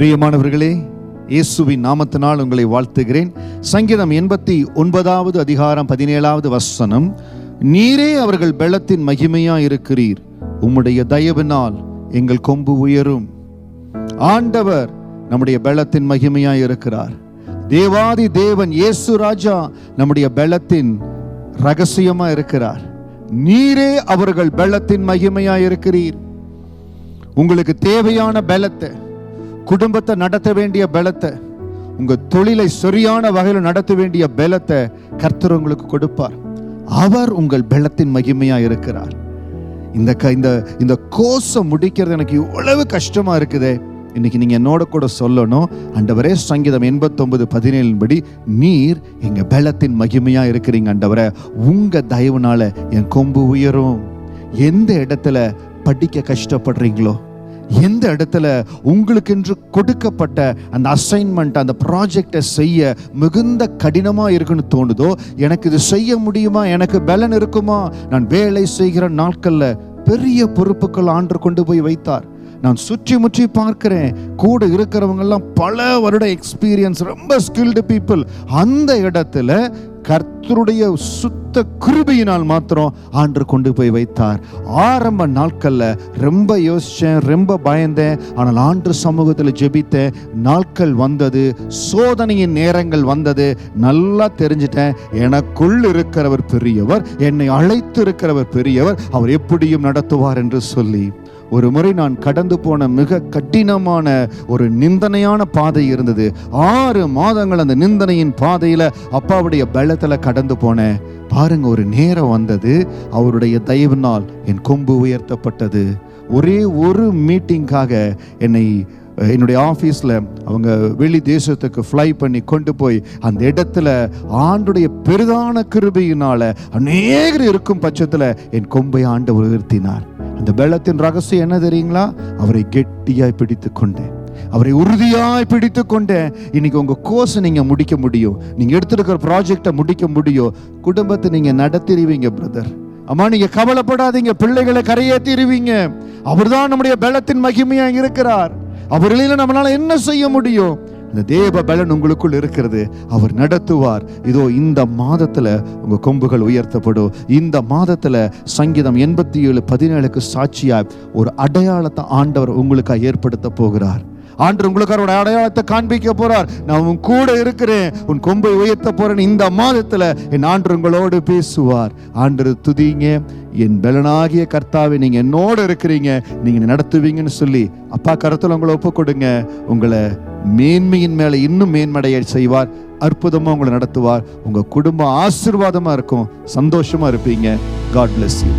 பிரியமானவர்களே, இயேசுவின் நாமத்தினால் உங்களை வாழ்த்துகிறேன். சங்கீதம் 89வது அதிகாரம் 17வது வசனம், நீரே அவர்கள் பெலத்தின் மகிமையாய் இருக்கிறீர், உம்முடைய தயவினால் எங்கள் கொம்பு உயரும். ஆண்டவர் நம்முடைய பெலத்தின் மகிமையாய் இருக்கிறார். தேவாதி தேவன் இயேசு ராஜா நம்முடைய பெலத்தின் ரகசியமா இருக்கிறார். நீரே அவர்கள் பெலத்தின் மகிமையாய் இருக்கிறீர். உங்களுக்கு தேவையான பலத்தை, குடும்பத்தை நடத்த வேண்டிய பலத்தை, உங்க தொழிலை சரியான வகையில் நடத்த வேண்டிய பலத்தை கர்த்தர் உங்களுக்கு கொடுப்பார். அவர் உங்கள் பலத்தின் மகிமையா இருக்கிறார். இந்த கோர்ஸை முடிக்கிறது எனக்கு இவ்வளவு கஷ்டமா இருக்குதே, இன்னைக்கு நீங்க என்னோட கூட சொல்லணும், ஆண்டவரே, சங்கீதம் 89:17 படி நீர் எங்க பலத்தின் மகிமையா இருக்கிறீங்க ஆண்டவரே, உங்க தயவுனால என் கொம்பு உயரும். எந்த இடத்துல படிக்க கஷ்டப்படுறீங்களோ, எந்த இடத்துல உங்களுக்கு என்று கொடுக்கப்பட்ட அந்த அசைன்மெண்ட், அந்த ப்ராஜெக்டை செய்ய மிகுந்த கடினமா இருக்குன்னு தோணுதோ, எனக்கு இது செய்ய முடியுமா, எனக்கு பலன் இருக்குமா, நான் வேலை செய்கிற நாட்கள்ல பெரிய பொறுப்புகள் ஆண்டு கொண்டு போய் வைத்தார். நான் சுற்றி முற்றி பார்க்கிறேன், கூட இருக்கிறவங்க எல்லாம் பல வருட எக்ஸ்பீரியன்ஸ், ரொம்ப ஸ்கில்டு பீப்புள். அந்த இடத்துல கர்த்தருடைய சுத்த கிருபையினால் மாத்திரம் ஆண்டு கொண்டு போய் வைத்தார். ஆரம்ப நாட்கள்ல ரொம்ப யோசிச்சேன், ரொம்ப பயந்தேன். ஆனால் ஆண்டு சமூகத்தில் ஜெபித்தேன். நாட்கள் வந்தது, சோதனையின் நேரங்கள் வந்தது. நல்லா தெரிஞ்சிட்டேன், எனக்குள் இருக்கிறவர் பெரியவர், என்னை அழைத்து இருக்கிறவர் பெரியவர், அவர் எப்படியும் நடத்துவார் என்று சொல்லி. ஒரு முறை நான் கடந்து போன மிக கடினமான ஒரு நிந்தனையான பாதை இருந்தது. 6 மாதங்கள் அந்த நிந்தனையின் பாதையில அப்பாவுடைய பலத்துல கடந்து போனேன். பாருங்க, ஒரு நேரம் வந்தது, அவருடைய தயவினால் என் கொம்பு உயர்த்தப்பட்டது. ஒரே ஒரு மீட்டிங்காக என்னுடைய ஆஃபீஸில் அவங்க வெளி தேசத்துக்கு ஃப்ளை பண்ணி கொண்டு போய் அந்த இடத்துல ஆண்டுடைய பெரிதான கிருபையினால அநேகர் இருக்கும் பட்சத்தில் என் கொம்பை ஆண்டவர் உயர்த்தினார். அந்த பலத்தின் ரகசியம் என்ன தெரியுங்களா? அவரை கெட்டியாய் பிடித்து கொண்டேன், அவரை உறுதியாய் பிடித்து கொண்டேன். இன்னைக்கு உங்க கோர்ஸ் நீங்க முடிக்க முடியும், நீங்க எடுத்திருக்கிற ப்ராஜெக்டை முடிக்க முடியும், குடும்பத்தை நீங்க நடத்திடுவீங்க பிரதர். அம்மா, நீங்க கவலைப்படாதீங்க, பிள்ளைகளை கரையேற்றிடுவீங்க. அவர்தான் நம்முடைய பலத்தின் மகிமையா இருக்கிறார். அவர்களில நம்மளால என்ன செய்ய முடியும்? இந்த தேவ பலன் உங்களுக்குள் இருக்கிறது, அவர் நடத்துவார். இதோ இந்த மாதத்துல உங்க கொம்புகள் உயர்த்தப்படும். இந்த மாதத்துல சங்கீதம் 87:17 சாட்சியா ஒரு அடையாளத்தை ஆண்டவர் உங்களுக்கு ஏற்படுத்த போகிறார். ஆண்டவர் உங்களுக்கு அவருடைய அடையாளத்தை காண்பிக்க போறார். நான் உன் கூட இருக்கிறேன், உன் கொம்பை உயர்த்த போறேன். இந்த மாதத்துல என் ஆண்டவர் உங்களோடு பேசுவார். ஆண்டவர் துதிங்க, என் பலனாகிய கர்த்தாவே, நீங்க என்னோட இருக்கிறீங்க, நீங்க நடத்துவீங்கன்னு சொல்லி அப்பா கருத்துல உங்களை ஒப்பு கொடுங்க. உங்களை மேன்மையின் மேல இன்னும் மேன்மடைய செய்வார். அற்புதமா உங்களை நடத்துவார். உங்க குடும்பம் ஆசீர்வாதமா இருக்கும், சந்தோஷமா இருப்பீங்க. God bless you.